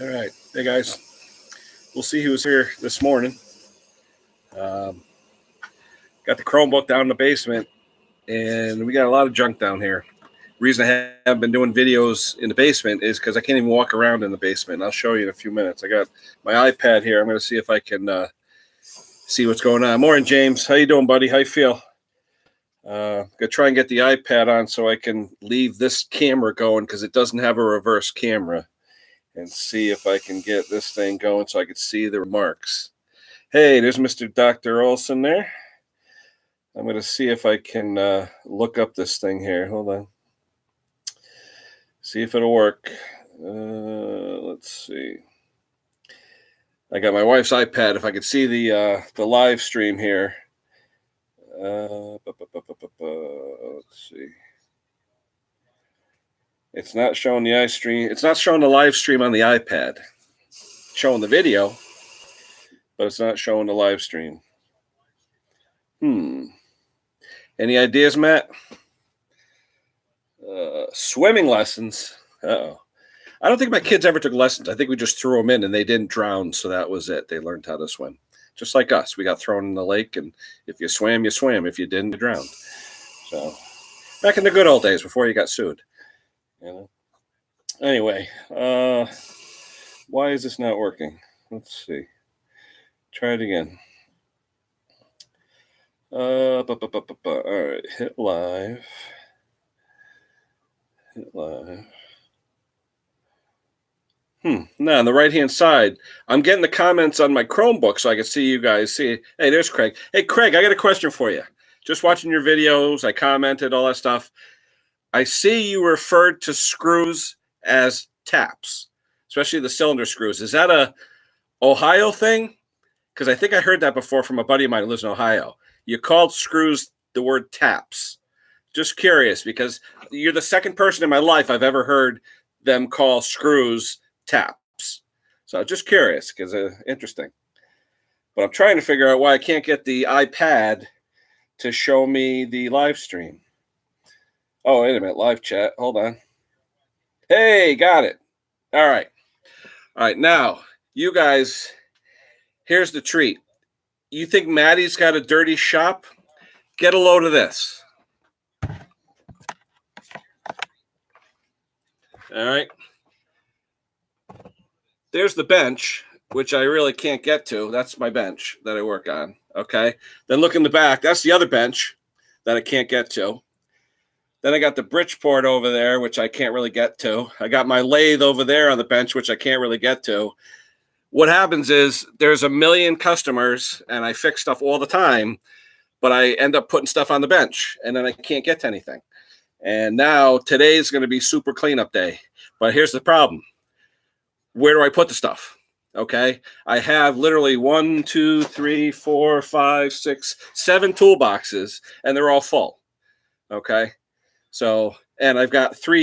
All right. Hey, guys. We'll see who's here this morning. Um, got the Chromebook down in the basement, and we got a lot of junk down here. Reason I haven't been doing videos in the basement is because I can't even walk around in the basement. I'll show you in a few minutes. I got my iPad here. I'm going to see if I can see what's going on. Morning, James. How you doing, buddy? How you feel? Gonna try and get the iPad on so I can leave this camera going because it doesn't have a reverse camera, and see if I can get this thing going so I can see the remarks. Hey, there's Mr. Dr. Olson there. I'm going to see if I can look up this thing here. Hold on. See if it'll work. Let's see. I got my wife's iPad. If I could see the live stream here. Let's see. It's not showing the iStream. It's not showing the live stream on the iPad. It's showing the video, but it's not showing the live stream. Any ideas, Matt? Swimming lessons. Uh-oh. I don't think my kids ever took lessons. I think we just threw them in and they didn't drown, so that was it. They learned how to swim. Just like us. We got thrown in the lake, and if you swam, you swam. If you didn't, you drowned. So, back in the good old days before you got sued. You know. Anyway, why is this not working? Let's see. Try it again. All right, hit live. Hit live. Now on the right-hand side, I'm getting the comments on my Chromebook so I can see you guys. See, hey, there's Craig. Hey, Craig, I got a question for you. Just watching your videos, I commented, all that stuff. I see you referred to screws as taps, especially the cylinder screws. Is that a Ohio thing? Because I think I heard that before from a buddy of mine who lives in Ohio. You called screws the word taps. Just curious, because you're the second person in my life I've ever heard them call screws taps. So just curious, because interesting. But I'm trying to figure out why I can't get the iPad to show me the live stream. Oh, wait a minute. Live chat. Hold on. Hey, got it. All right. All right. Now, you guys, here's the treat. You think Maddie's got a dirty shop? Get a load of this. All right. There's the bench, which I really can't get to. That's my bench that I work on. Okay. Then look in the back. That's the other bench that I can't get to. Then I got the Bridgeport over there, which I can't really get to. I got my lathe over there on the bench, which I can't really get to. What happens is there's a million customers and I fix stuff all the time, but I end up putting stuff on the bench and then I can't get to anything. And now today's going to be super cleanup day. But here's the problem. Where do I put the stuff? Okay. I have literally 1, 2, 3, 4, 5, 6, 7 toolboxes and they're all full. Okay. So, and I've got 4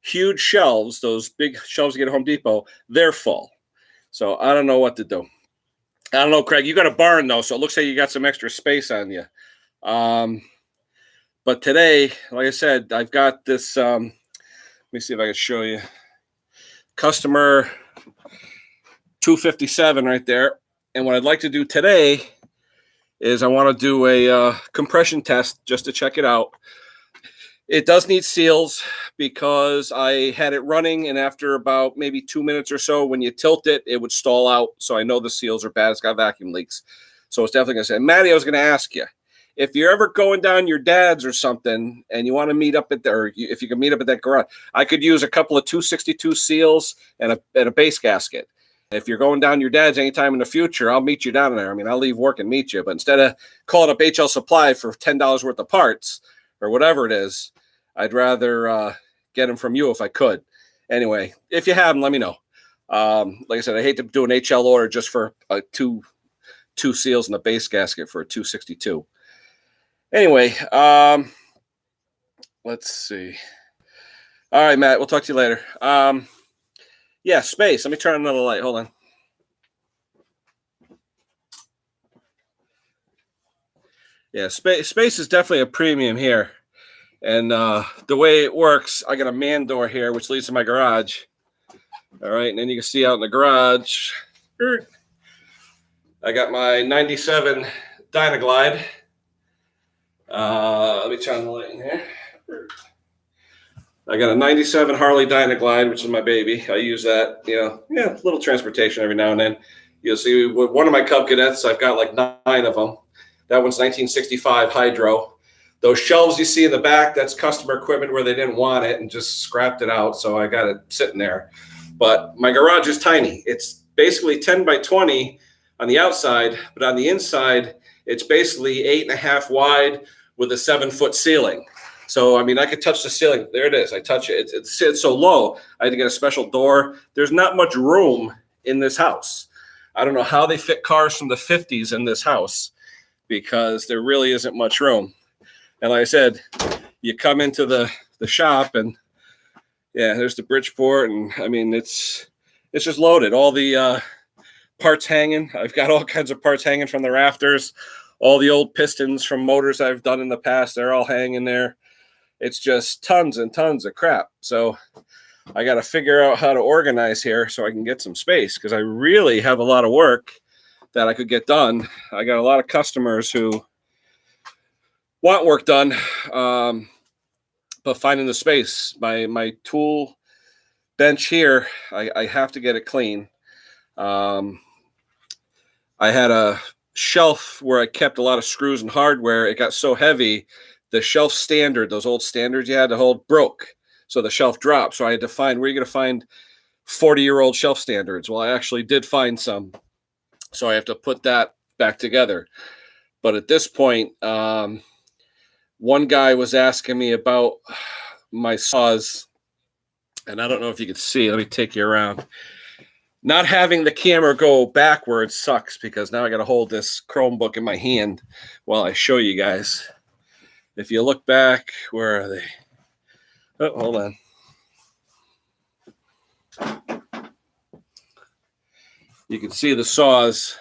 huge shelves, those big shelves you get at Home Depot, they're full. So I don't know what to do. I don't know, Craig. You got a barn, though, so it looks like you got some extra space on you. But today, like I said, I've got this, let me see if I can show you. Customer 257 right there. And what I'd like to do today is I want to do a compression test just to check it out. It does need seals because I had it running, and after about maybe 2 minutes or so, when you tilt it, it would stall out. So I know the seals are bad. It's got vacuum leaks. So it's definitely going to say, Maddie, I was going to ask you, if you're ever going down your dad's or something and you want to meet up at there, or if you can meet up at that garage, I could use a couple of 262 seals and a base gasket. If you're going down your dad's anytime in the future, I'll meet you down there. I mean, I'll leave work and meet you. But instead of calling up HL Supply for $10 worth of parts or whatever it is, I'd rather get them from you if I could. Anyway, if you have them, let me know. Like I said, I hate to do an HL order just for two seals and a base gasket for a 262. Anyway, let's see. All right, Matt, we'll talk to you later. Yeah, space. Let me turn on another light. Hold on. Yeah, space is definitely a premium here. And the way it works, I got a man door here, which leads to my garage. All right, and then you can see out in the garage, I got my 97 Dynaglide. Let me turn the light in here. I got a 97 Harley Dynaglide, which is my baby. I use that, little transportation every now and then. You'll see with one of my Cub Cadets, I've got like 9 of them. That one's 1965 Hydro. Those shelves you see in the back, that's customer equipment where they didn't want it and just scrapped it out. So I got it sitting there. But my garage is tiny. It's basically 10 by 20 on the outside, but on the inside, it's basically 8.5 wide with a 7-foot ceiling. So, I mean, I could touch the ceiling. There it is. I touch it. It's so low. I had to get a special door. There's not much room in this house. I don't know how they fit cars from the 50s in this house because there really isn't much room. And like I said, you come into the shop and, yeah, there's the Bridgeport. And, I mean, it's just loaded. All the parts hanging. I've got all kinds of parts hanging from the rafters. All the old pistons from motors I've done in the past, they're all hanging there. It's just tons and tons of crap. So I got to figure out how to organize here so I can get some space because I really have a lot of work that I could get done. I got a lot of customers who want work done, but finding the space. My tool bench here, I have to get it clean. I had a shelf where I kept a lot of screws and hardware. It got so heavy, the shelf standard, those old standards you had to hold, broke. So the shelf dropped. So I had to find, where are you going to find 40-year-old shelf standards? Well, I actually did find some. So I have to put that back together. But at this point, one guy was asking me about my saws. And I don't know if you can see. Let me take you around. Not having the camera go backwards sucks because now I got to hold this Chromebook in my hand while I show you guys. If you look back, where are they? Oh, hold on. You can see the saws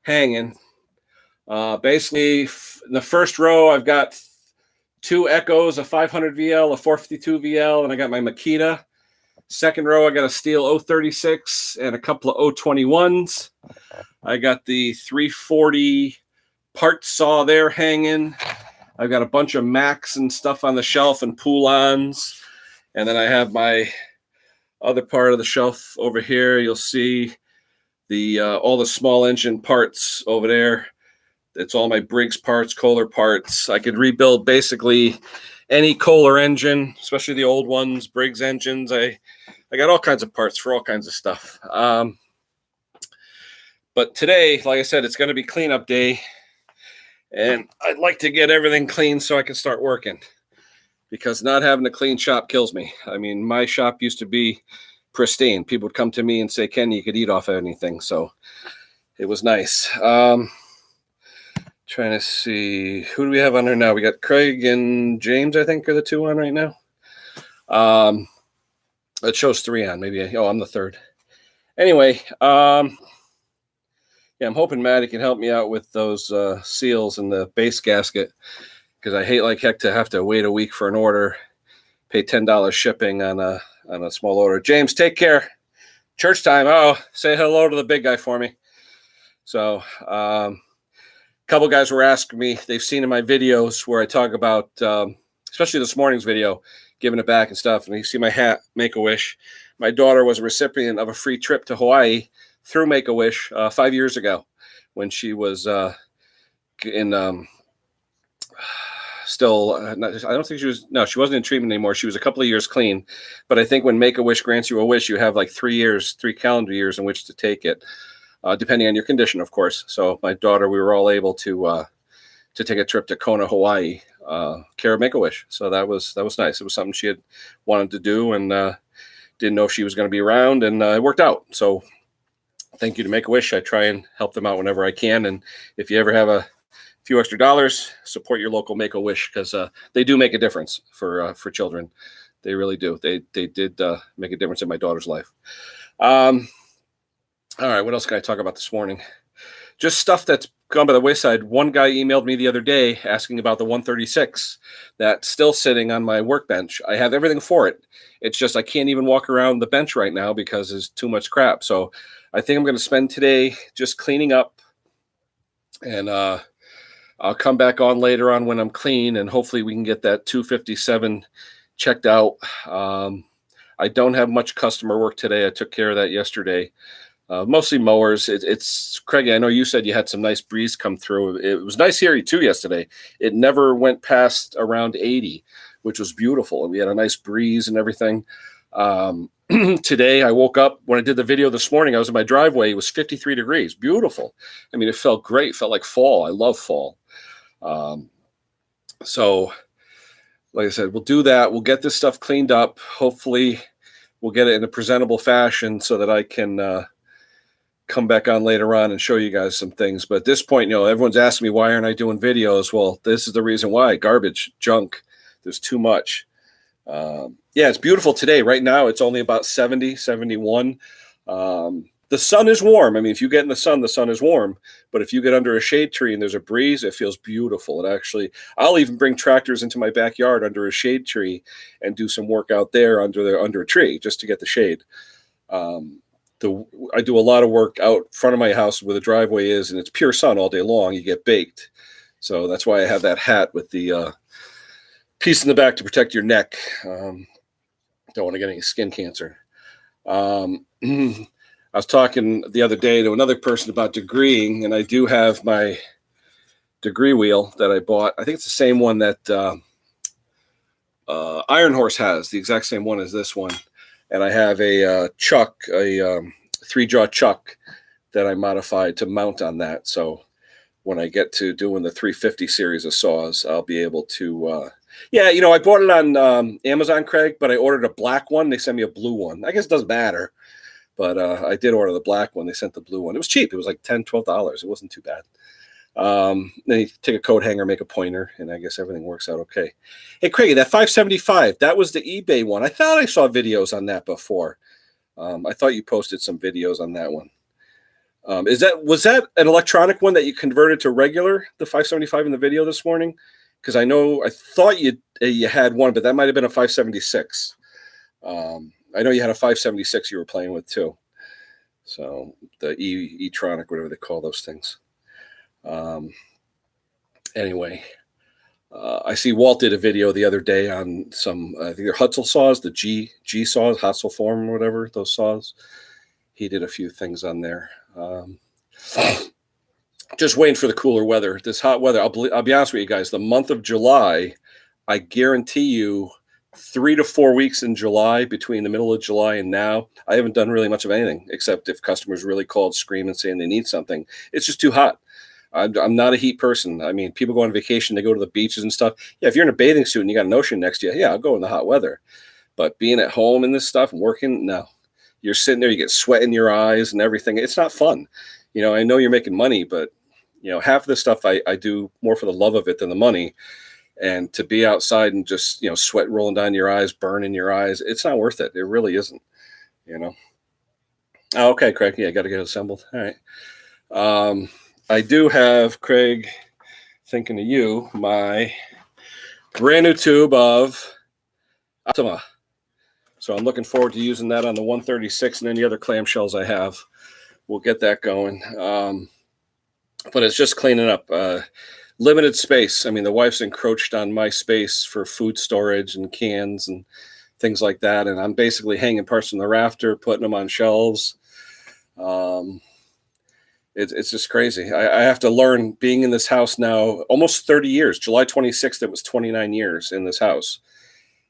hanging. Basically, in the first row, I've got 2 Echoes, a 500 VL, a 452 VL, and I got my Makita. Second row, I got a Steel 036 and a couple of 021s. I got the 340 part saw there hanging. I've got a bunch of Macs and stuff on the shelf and Poulons. And then I have my other part of the shelf over here. You'll see the all the small engine parts over there. It's all my Briggs parts, Kohler parts. I could rebuild basically any Kohler engine, especially the old ones, Briggs engines. I got all kinds of parts for all kinds of stuff. But today, like I said, it's going to be cleanup day. And I'd like to get everything clean so I can start working. Because not having a clean shop kills me. I mean, my shop used to be pristine. People would come to me and say, Ken, you could eat off of anything. So it was nice. Trying to see, who do we have on there now? We got Craig and James, I think, are the 2 on right now. It shows 3 on. Maybe, I'm the 3rd. Anyway, yeah, I'm hoping Maddie can help me out with those seals and the base gasket because I hate like heck to have to wait a week for an order, pay $10 shipping on a small order. James, take care. Church time. Oh, say hello to the big guy for me. So, a couple guys were asking me, they've seen in my videos where I talk about, especially this morning's video, giving it back and stuff. And you see my hat, Make-A-Wish. My daughter was a recipient of a free trip to Hawaii through Make-A-Wish 5 years ago when she was in still, I don't think she wasn't in treatment anymore. She was a couple of years clean. But I think when Make-A-Wish grants you a wish, you have like 3 calendar years in which to take it, depending on your condition, of course. So my daughter, we were all able to take a trip to Kona, Hawaii, care of Make-A-Wish. So that was nice. It was something she had wanted to do and didn't know if she was going to be around, and it worked out. So thank you to Make-A-Wish. I try and help them out whenever I can. And if you ever have a few extra dollars, support your local Make-A-Wish because they do make a difference for children. They really do. They did make a difference in my daughter's life. All right, what else can I talk about this morning? Just stuff that's gone by the wayside. One guy emailed me the other day asking about the 136 that's still sitting on my workbench. I have everything for it. It's just I can't even walk around the bench right now because there's too much crap. So I think I'm going to spend today just cleaning up, and I'll come back on later on when I'm clean, and hopefully we can get that 257 checked out. I don't have much customer work today. I took care of that yesterday. Mostly mowers. It's Craig. I know you said you had some nice breeze come through. It was nice here too yesterday. It never went past around 80, which was beautiful. And we had a nice breeze and everything. Today I woke up when I did the video this morning. I was in my driveway. It was 53 degrees. Beautiful. I mean, it felt great. It felt like fall. I love fall. So like I said, we'll do that. We'll get this stuff cleaned up. Hopefully we'll get it in a presentable fashion so that I can, come back on later on and show you guys some things. But at this point, everyone's asking me, why aren't I doing videos? Well, this is the reason why. Garbage, junk. There's too much. Yeah, it's beautiful today. Right now, it's only about 70, 71. The sun is warm. I mean, if you get in the sun is warm. But if you get under a shade tree and there's a breeze, it feels beautiful. I'll even bring tractors into my backyard under a shade tree and do some work out there under a tree just to get the shade. I do a lot of work out front of my house where the driveway is, and it's pure sun all day long. You get baked. So that's why I have that hat with the piece in the back to protect your neck. Don't want to get any skin cancer. I was talking the other day to another person about degreeing, and I do have my degree wheel that I bought. I think it's the same one that Iron Horse has, the exact same one as this one. And I have a chuck, a 3-jaw chuck that I modified to mount on that. So when I get to doing the 350 series of saws, I'll be able to, I bought it on Amazon, Craig, but I ordered a black one. They sent me a blue one. I guess it doesn't matter, but I did order the black one. They sent the blue one. It was cheap. It was like $10, $12. It wasn't too bad. Then you take a coat hanger, make a pointer, and I guess everything works out okay. Hey, Craig, that 575, that was the eBay one. I thought I saw videos on that before. I thought you posted some videos on that one. Was that an electronic one that you converted to regular, the 575 in the video this morning? Because I thought you had one, but that might have been a 576. I know you had a 576 you were playing with too. So the e-tronic, whatever they call those things. Anyway, I see Walt did a video the other day on some, I think they're Hutzel saws, the G saws, Hutzel form or whatever, those saws. He did a few things on there. Just waiting for the cooler weather, this hot weather. I'll be honest with you guys, the month of July, I guarantee you 3 to 4 weeks in July, between the middle of July and now, I haven't done really much of anything except if customers really called screaming saying they need something. It's just too hot. I'm not a heat person. I mean, people go on vacation, they go to the beaches and stuff. Yeah, if you're in a bathing suit and you got an ocean next to you, yeah, I'll go in the hot weather. But being at home and this stuff and working, no. You're sitting there, you get sweat in your eyes and everything. It's not fun. I know you're making money, but, half of the stuff I do more for the love of it than the money. And to be outside and just, sweat rolling down your eyes, burning your eyes, it's not worth it. It really isn't, Oh, okay, Craig. Yeah, got to get assembled. All right. I do have, Craig, thinking of you, my brand new tube of Optima. So I'm looking forward to using that on the 136 and any other clamshells I have. We'll get that going. But it's just cleaning up. Limited space. I mean, the wife's encroached on my space for food storage and cans and things like that. And I'm basically hanging parts from the rafter, putting them on shelves. It's just crazy. I have to learn, being in this house now almost 30 years. July 26th, it was 29 years in this house.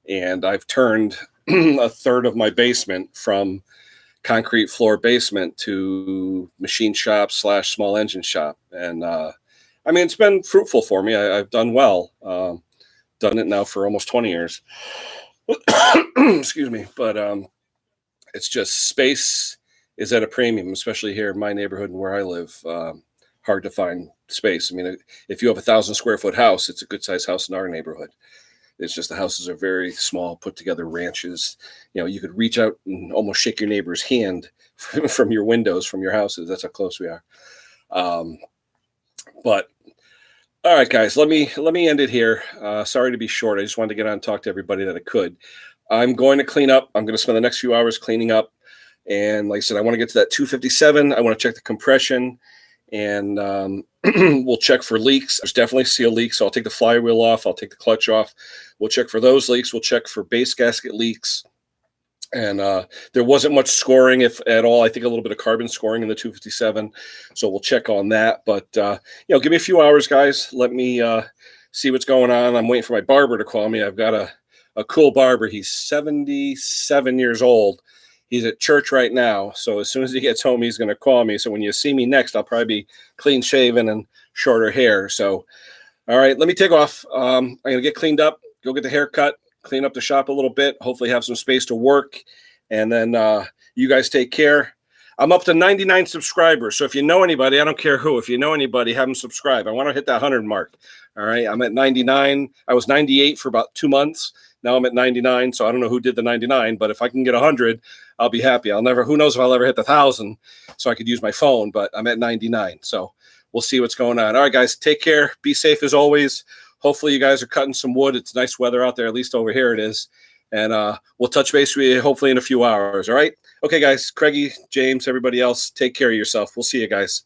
And I've turned a third of my basement from concrete floor basement to machine shop / small engine shop. And it's been fruitful for me. I've done well. Done it now for almost 20 years. Excuse me. But it's just space is at a premium, especially here in my neighborhood and where I live. Hard to find space. I mean, if you have 1,000 square foot house, it's a good sized house in our neighborhood. It's just the houses are very small, put together ranches. You could reach out and almost shake your neighbor's hand from your windows, from your houses. That's how close we are. But all right, guys, let me end it here. Sorry to be short. I just wanted to get on and talk to everybody that I could. I'm going to clean up. I'm going to spend the next few hours cleaning up. And like I said, I want to get to that 257. I want to check the compression, and we'll check for leaks. There's definitely seal leaks, so I'll take the flywheel off. I'll take the clutch off. We'll check for those leaks. We'll check for base gasket leaks. And there wasn't much scoring, if at all. I think a little bit of carbon scoring in the 257. So we'll check on that. But, give me a few hours, guys. Let me see what's going on. I'm waiting for my barber to call me. I've got a cool barber. He's 77 years old. He's at church right now. So as soon as he gets home, he's going to call me. So when you see me next, I'll probably be clean shaven and shorter hair. So, all right, let me take off. I'm going to get cleaned up, go get the haircut, clean up the shop a little bit, hopefully have some space to work. And then you guys take care. I'm up to 99 subscribers. So if you know anybody, I don't care who, if you know anybody, have them subscribe. I want to hit that 100 mark. All right. I'm at 99. I was 98 for about 2 months. Now I'm at 99. So I don't know who did the 99, but if I can get 100, I'll be happy. Who knows if I'll ever hit the 1,000 so I could use my phone, but I'm at 99. So we'll see what's going on. All right, guys, take care. Be safe as always. Hopefully you guys are cutting some wood. It's nice weather out there. At least over here it is. And we'll touch base with you hopefully in a few hours. All right. Okay, guys, Craigie, James, everybody else, take care of yourself. We'll see you guys.